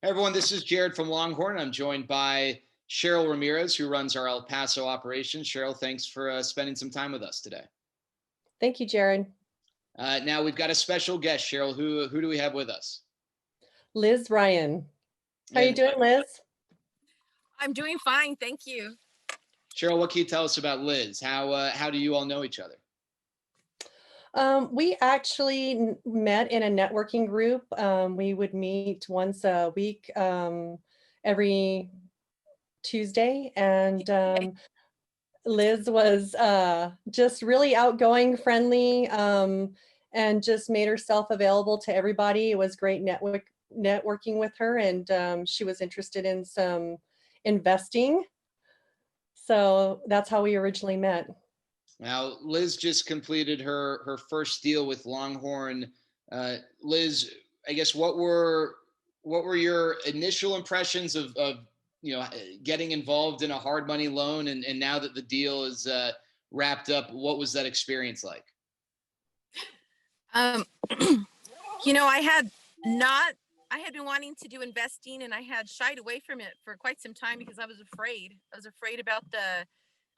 Hey everyone, this is Jared from Longhorn. I'm joined by Cheryl Ramirez, who runs our El Paso operation. Cheryl, thanks for spending some time with us today. Thank you, Jared. Now we've got a special guest, Cheryl. Who do we have with us? Liz Ryan. How you And doing, Liz? I'm doing fine, thank you. Cheryl, what can you tell us about Liz? How do you all know each other? We actually met in a networking group. We would meet once a week, every Tuesday, and Okay. Liz was just really outgoing, friendly, and just made herself available to everybody. It was great networking with her, and she was interested in some investing. So that's how we originally met. Now Liz just completed her first deal with Longhorn. Liz, I guess what were your initial impressions of getting involved in a hard money loan, and now that the deal is wrapped up, what was that experience like? Um, I had not, I had been wanting to do investing and I had shied away from it for quite some time because I was afraid. I was afraid about the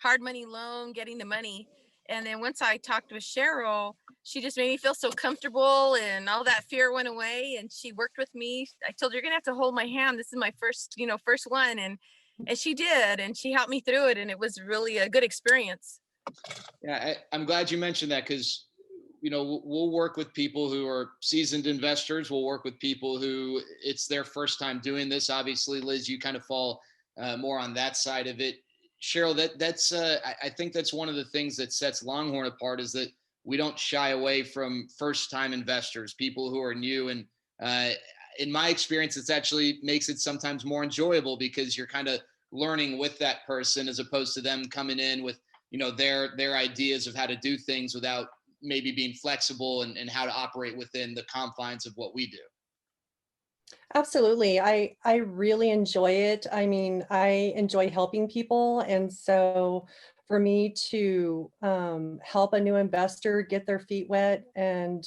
hard money loan, getting the money. And then once I talked with Cheryl, she just made me feel so comfortable and all that fear went away. And she worked with me. I told her, you're going to have to hold my hand. This is my first one. And she did, and she helped me through it. And it was really a good experience. Yeah, I'm glad you mentioned that because we'll work with people who are seasoned investors. We'll work with people who it's their first time doing this. Obviously, Liz, you kind of fall more on that side of it. Cheryl, that's I think that's one of the things that sets Longhorn apart is that we don't shy away from first time investors, people who are new. And uh, in my experience, it's actually makes it sometimes more enjoyable because you're kind of learning with that person as opposed to them coming in with their ideas of how to do things without maybe being flexible and how to operate within the confines of what we do. Absolutely. I really enjoy it. I mean, I enjoy helping people, and so for me to help a new investor get their feet wet and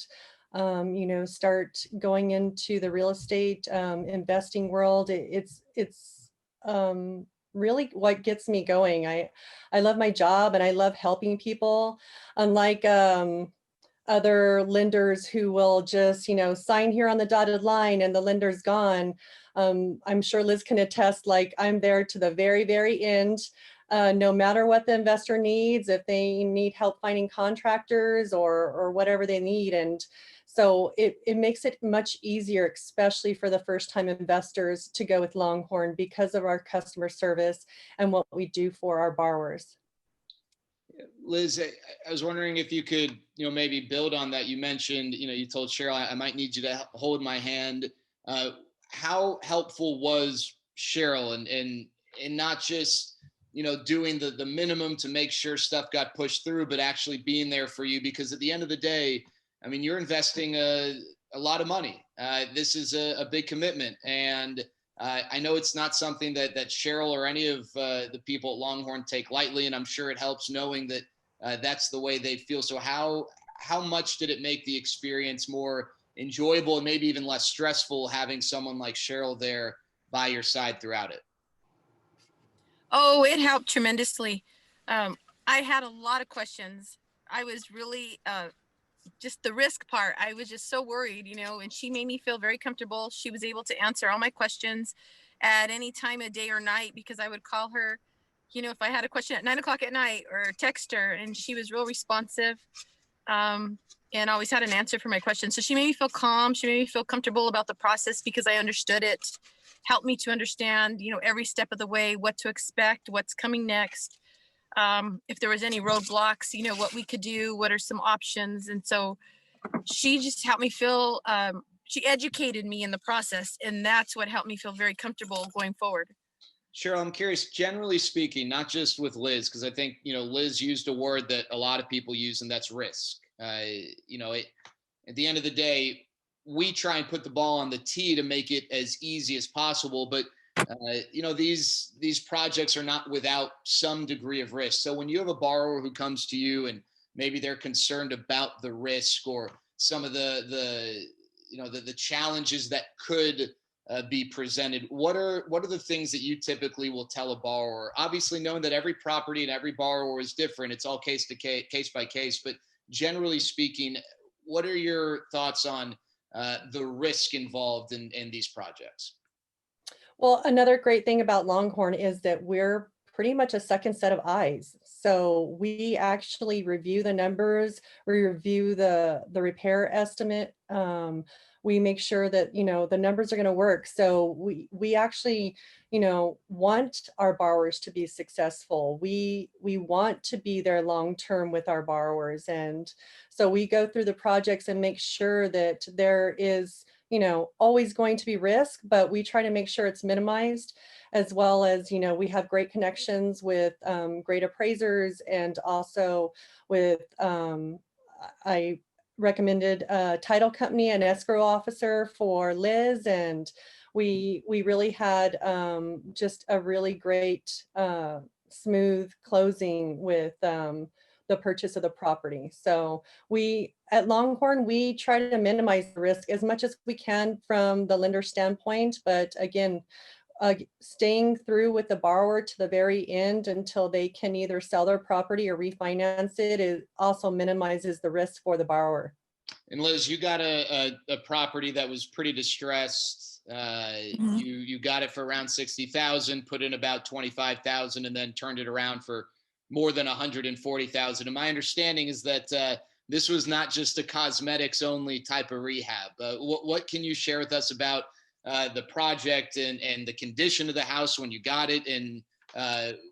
start going into the real estate investing world, it's really what gets me going. I love my job and I love helping people. Unlike other lenders who will just, sign here on the dotted line and the lender's gone. I'm sure Liz can attest, like I'm there to the very, very end. No matter what the investor needs, if they need help finding contractors or whatever they need. And so it makes it much easier, especially for the first time investors, to go with Longhorn because of our customer service and what we do for our borrowers. Liz, I was wondering if you could, maybe build on that. You mentioned, you told Cheryl, I might need you to hold my hand. Uh, how helpful was Cheryl and not just, doing the minimum to make sure stuff got pushed through, but actually being there for you? Because at the end of the day, I mean, you're investing a lot of money. This is a big commitment. And I know it's not something that Cheryl or any of the people at Longhorn take lightly, and I'm sure it helps knowing that that's the way they feel. So how much did it make the experience more enjoyable and maybe even less stressful having someone like Cheryl there by your side throughout it? Oh, it helped tremendously. Um, I had a lot of questions. I was really just the risk part. I was just so worried, and she made me feel very comfortable. She was able to answer all my questions at any time of day or night because I would call her, if I had a question at 9 o'clock at night or text her, and she was real responsive um, and always had an answer for my questions. So she made me feel calm. She made me feel comfortable about the process because I understood it, helped me to understand, every step of the way, what to expect, what's coming next. If there was any roadblocks, what we could do, what are some options. And so she just helped me feel, she educated me in the process. And that's what helped me feel very comfortable going forward. Cheryl, I'm curious, generally speaking, not just with Liz, because I think, Liz used a word that a lot of people use, and that's risk. At the end of the day, we try and put the ball on the tee to make it as easy as possible. But, these projects are not without some degree of risk. So when you have a borrower who comes to you and maybe they're concerned about the risk or some of the challenges that could be presented. What are the things that you typically will tell a borrower? Obviously, knowing that every property and every borrower is different, it's all case to case by case. But generally speaking, what are your thoughts on the risk involved in these projects? Well, another great thing about Longhorn is that we're pretty much a second set of eyes. So we actually review the numbers, we review the repair estimate. We make sure that, the numbers are going to work. So we actually, want our borrowers to be successful. We want to be there long term with our borrowers. And so we go through the projects and make sure that there is, always going to be risk, but we try to make sure it's minimized, as well as, we have great connections with great appraisers, and also with, I recommended a title company and escrow officer for Liz, and we really had just a really great smooth closing with the purchase of the property. So we at Longhorn, we try to minimize the risk as much as we can from the lender standpoint. But again, staying through with the borrower to the very end until they can either sell their property or refinance it, it also minimizes the risk for the borrower. And Liz, you got a property that was pretty distressed. You got it for around 60,000, put in about 25,000, and then turned it around for more than 140,000. And my understanding is that this was not just a cosmetics only type of rehab. What can you share with us about the project and the condition of the house when you got it, and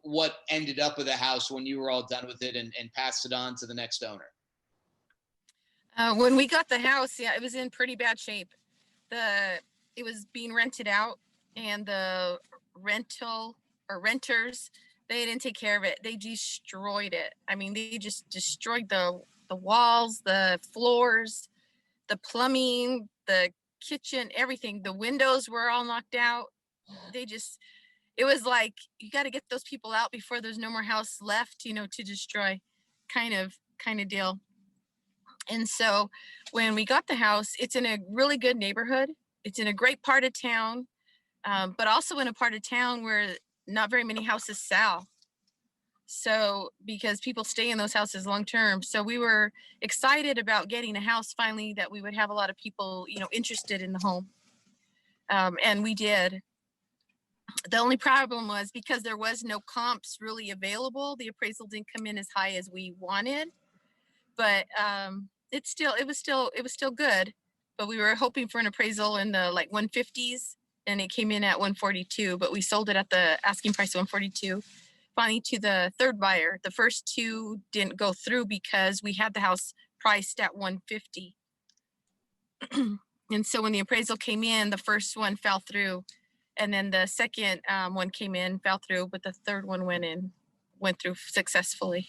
what ended up with the house when you were all done with it and passed it on to the next owner? When we got the house, yeah, it was in pretty bad shape. It was being rented out, and the renters, they didn't take care of it. They destroyed it. I mean, they just destroyed the walls, the floors, the plumbing, the kitchen, everything. The windows were all knocked out. It was like, you got to get those people out before there's no more house left, to destroy, kind of deal. And so when we got the house, it's in a really good neighborhood. It's in a great part of town, but also in a part of town where not very many houses sell. So because people stay in those houses long term. So we were excited about getting a house finally, that we would have a lot of people, interested in the home. And we did. The only problem was because there was no comps really available, the appraisal didn't come in as high as we wanted. But it was still good. But we were hoping for an appraisal in the like 150s, and it came in at 142. But we sold it at the asking price of 142. Finally, to the third buyer. The first two didn't go through because we had the house priced at 150. And so when the appraisal came in, the first one fell through, and then the second one came in, fell through, but the third one went through successfully.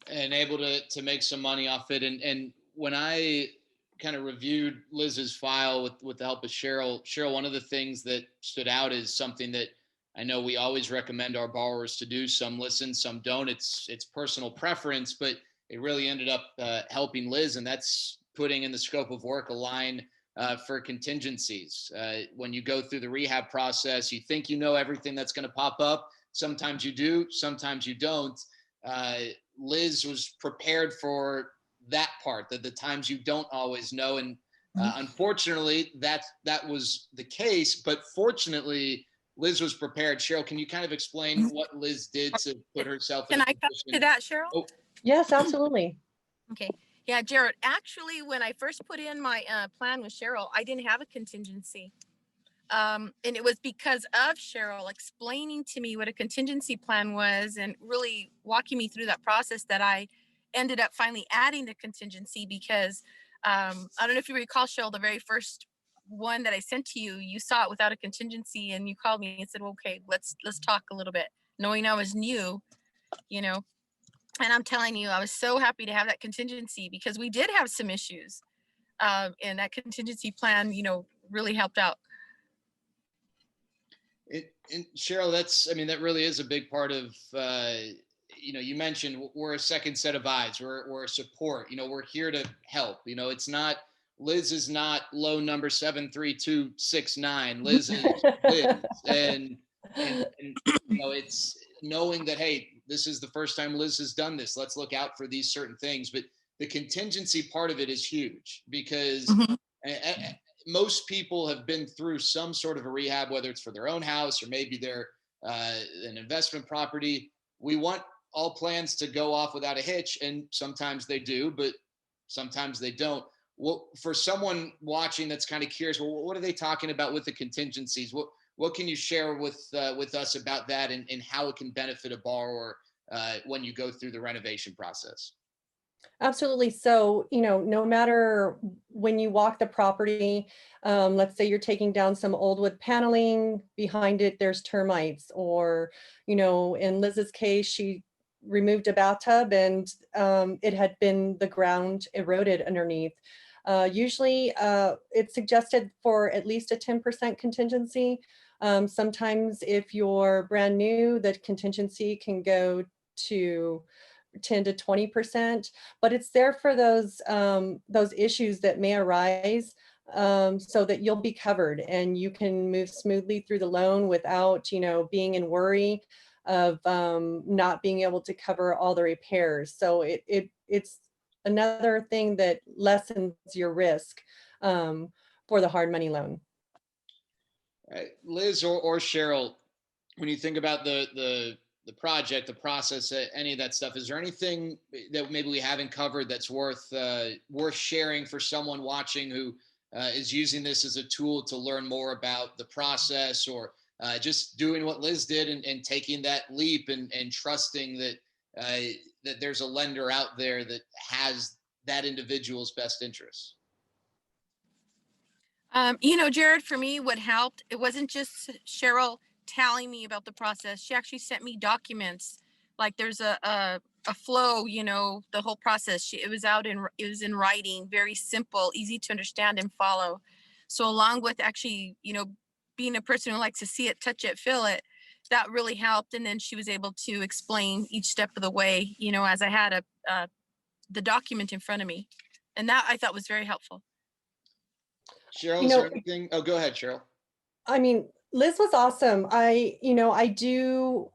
And able to make some money off it. And when I kind of reviewed Liz's file with the help of Cheryl, one of the things that stood out is something that I know we always recommend our borrowers to do. Some listen, some don't. It's personal preference, but it really ended up helping Liz, and that's putting in the scope of work a line for contingencies. When you go through the rehab process, you think you know everything that's going to pop up. Sometimes you do, sometimes you don't. Liz was prepared for that part, that the times you don't always know. And unfortunately, that was the case. But fortunately, Liz was prepared. Cheryl, can you kind of explain what Liz did to put herself in a position? Can I come to that, Cheryl? Oh. Yes, absolutely. Okay. Yeah, Jared, actually, when I first put in my plan with Cheryl, I didn't have a contingency. And it was because of Cheryl explaining to me what a contingency plan was and really walking me through that process that I ended up finally adding the contingency. Because I don't know if you recall, Cheryl, the very first one that I sent to you, you saw it without a contingency, and you called me and said, well, okay, let's talk a little bit, knowing I was new, and I'm telling you, I was so happy to have that contingency, because we did have some issues, and that contingency plan, really helped out. And Cheryl, that really is a big part of, you mentioned we're a second set of eyes. We're a support. We're here to help. It's not Liz is not loan number 73269. Liz is Liz. And it's knowing that, hey, this is the first time Liz has done this. Let's look out for these certain things. But the contingency part of it is huge because most people have been through some sort of a rehab, whether it's for their own house or maybe they're an investment property. We want all plans to go off without a hitch, and sometimes they do, but sometimes they don't. Well, for someone watching that's kind of curious, well, what are they talking about with the contingencies? What can you share with us about that and how it can benefit a borrower when you go through the renovation process? Absolutely. So, no matter when you walk the property, let's say you're taking down some old wood paneling, behind it, there's termites, or, in Liz's case, she removed a bathtub and it had been the ground eroded underneath. Usually, it's suggested for at least a 10% contingency. Sometimes if you're brand new, the contingency can go to 10 to 20%, but it's there for those issues that may arise, so that you'll be covered and you can move smoothly through the loan without, being in worry of not being able to cover all the repairs. So it's another thing that lessens your risk for the hard money loan. Liz or Cheryl, when you think about the project, the process, any of that stuff, is there anything that maybe we haven't covered that's worth sharing for someone watching who is using this as a tool to learn more about the process, or just doing what Liz did and taking that leap and trusting that that there's a lender out there that has that individual's best interests? Jared, for me, what helped, it wasn't just Cheryl telling me about the process. She actually sent me documents. Like there's a flow, the whole process. It was in writing, very simple, easy to understand and follow. So along with actually, being a person who likes to see it, touch it, feel it, that really helped. And then she was able to explain each step of the way, as I had the document in front of me. And that I thought was very helpful. Cheryl, is there anything? Oh, go ahead, Cheryl. I mean, Liz was awesome. I do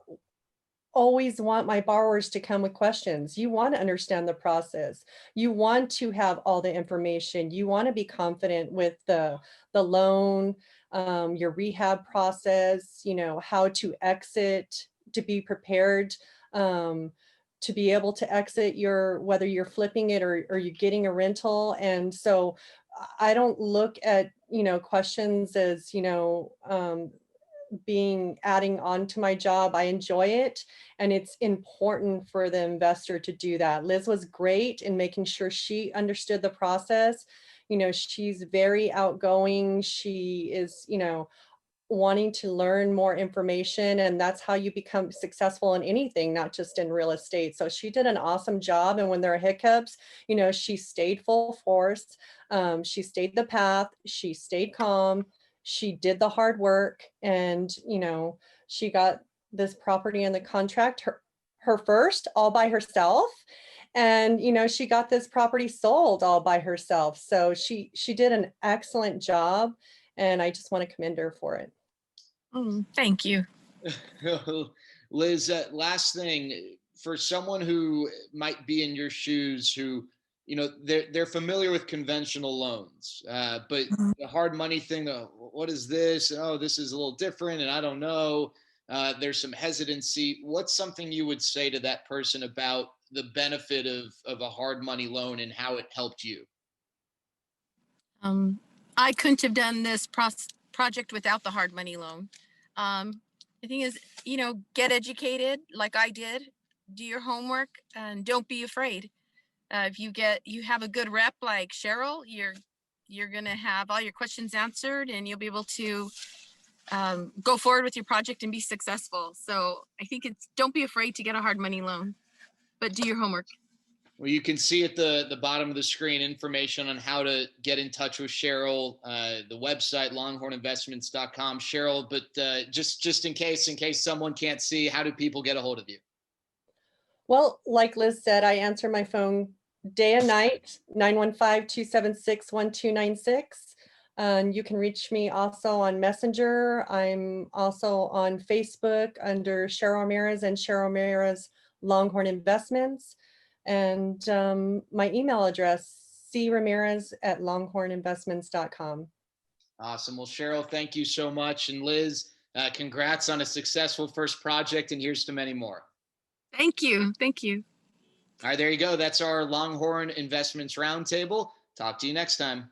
always want my borrowers to come with questions. You want to understand the process. You want to have all the information. You want to be confident with the loan, your rehab process, how to exit, to be prepared, to be able to exit whether you're flipping it or you're getting a rental. And so I don't look at, questions as, adding on to my job. I enjoy it. And it's important for the investor to do that. Liz was great in making sure she understood the process. She's very outgoing. She is, wanting to learn more information, and that's how you become successful in anything, not just in real estate. So she did an awesome job. And when there are hiccups, she stayed full force. She stayed the path. She stayed calm. She did the hard work, and she got this property in the contract, her first, all by herself. And she got this property sold all by herself. So she did an excellent job, and I just want to commend her for it. Thank you. Liz, last thing, for someone who might be in your shoes, who they're familiar with conventional loans, but the hard money thing, what is this? Oh, this is a little different, and I don't know. There's some hesitancy. What's something you would say to that person about the benefit of a hard money loan and how it helped you? I couldn't have done this project without the hard money loan. The thing is, get educated like I did, do your homework, and don't be afraid. If you have a good rep like Cheryl, you're gonna have all your questions answered, and you'll be able to go forward with your project and be successful. So I think don't be afraid to get a hard money loan, but do your homework. Well, you can see at the bottom of the screen information on how to get in touch with Cheryl, the website, longhorninvestments.com. Cheryl, but just in case someone can't see, how do people get a hold of you? Well, like Liz said, I answer my phone day and night, 915-276-1296. And you can reach me also on Messenger. I'm also on Facebook under Cheryl Ramirez and Cheryl Ramirez Longhorn Investments. And my email address, cramirez@longhorninvestments.com. Awesome. Well, Cheryl, thank you so much. And Liz, congrats on a successful first project, and here's to many more. Thank you. Thank you. All right, there you go. That's our Longhorn Investments Roundtable. Talk to you next time.